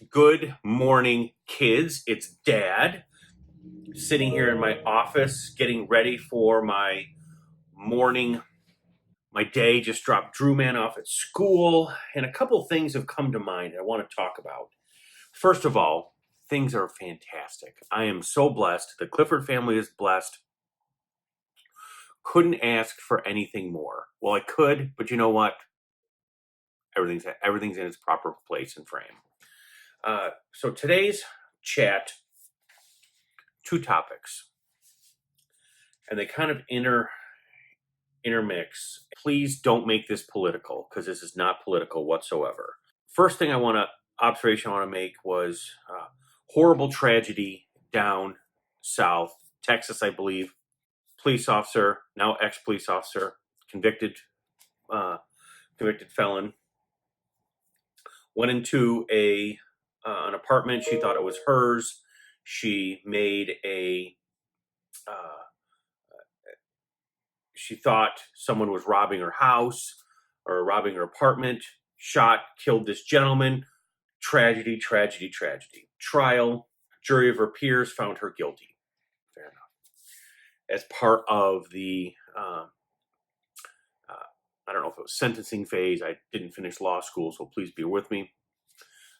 Good morning, kids. It's Dad sitting here in my office getting ready for my morning. My day just dropped Drew Man off at school, and a couple things have come to mind I want to talk about. First of all, things are fantastic. I am so blessed. The Clifford family is blessed. Couldn't ask for anything more. Well, I could, but you know what? Everything's in its proper place and frame. So today's chat, two topics, and they kind of intermix. Please don't make this political, because this is not political whatsoever. First thing observation I want to make was horrible tragedy down south, Texas, I believe. Police officer, now ex-police officer, convicted felon, went into an apartment. She thought it was hers. She thought someone was robbing her house or robbing her apartment, shot, killed this gentleman. Tragedy, tragedy, tragedy. Trial, jury of her peers found her guilty. Fair enough. As part of the, I don't know if it was sentencing phase. I didn't finish law school, so please be with me.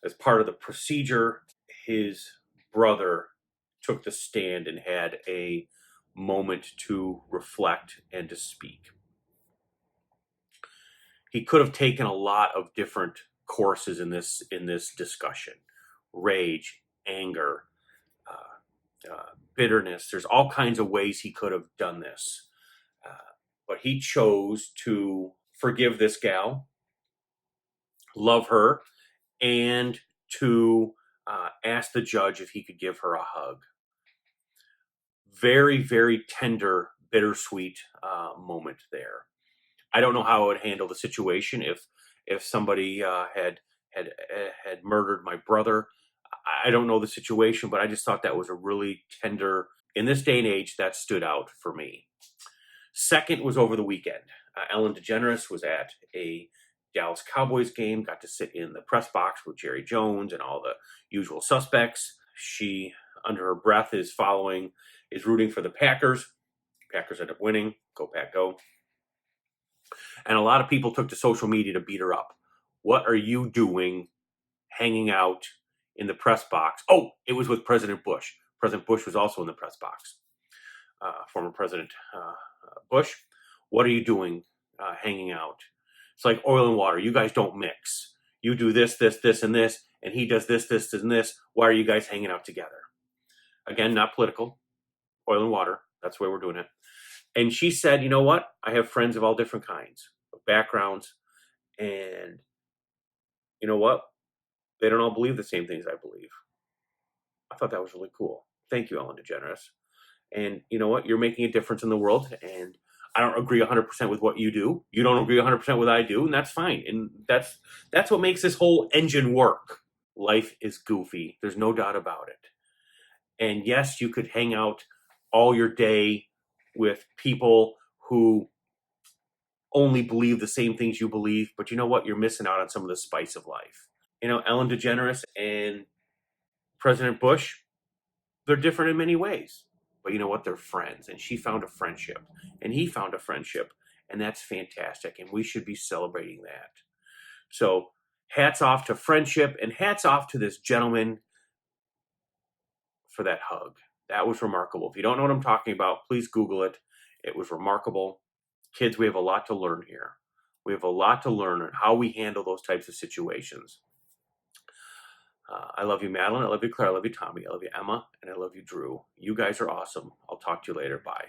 As part of the procedure, his brother took the stand and had a moment to reflect and to speak. He could have taken a lot of different courses in this discussion: rage, anger, bitterness. There's all kinds of ways he could have done this, but he chose to forgive this gal, love her, and to ask the judge if he could give her a hug. Very, very tender, bittersweet moment there. I don't know how I would handle the situation if somebody had murdered my brother. I don't know the situation, but I just thought that was a really tender, in this day and age, that stood out for me. Second was over the weekend. Ellen DeGeneres was at a Dallas Cowboys game, got to sit in the press box with Jerry Jones and all the usual suspects. She, under her breath, is rooting for the Packers. Packers end up winning. Go Pack, go. And a lot of people took to social media to beat her up. What are you doing hanging out in the press box? Oh, it was with President Bush. President Bush was also in the press box. Former President Bush. What are you doing hanging out? It's like oil and water. You guys don't mix. You do this, this, this, and this, and he does this, this, and this. Why are you guys hanging out together? Again, not political. Oil and water. That's the way we're doing it. And she said, you know what? I have friends of all different kinds, of backgrounds, and you know what? They don't all believe the same things I believe. I thought that was really cool. Thank you, Ellen DeGeneres. And you know what? You're making a difference in the world, and I don't agree 100% with what you do. You don't agree 100% with what I do, and that's fine. And that's what makes this whole engine work. Life is goofy. There's no doubt about it. And yes, you could hang out all your day with people who only believe the same things you believe, but you know what? You're missing out on some of the spice of life. You know, Ellen DeGeneres and President Bush, they're different in many ways, but you know what? They're friends, and she found a friendship, and he found a friendship, and that's fantastic, and we should be celebrating that. So hats off to friendship, and hats off to this gentleman for that hug. That was remarkable. If you don't know what I'm talking about, please Google it. It was remarkable. Kids, we have a lot to learn here. We have a lot to learn on how we handle those types of situations. I love you, Madeline. I love you, Claire. I love you, Tommy. I love you, Emma. And I love you, Drew. You guys are awesome. I'll talk to you later. Bye.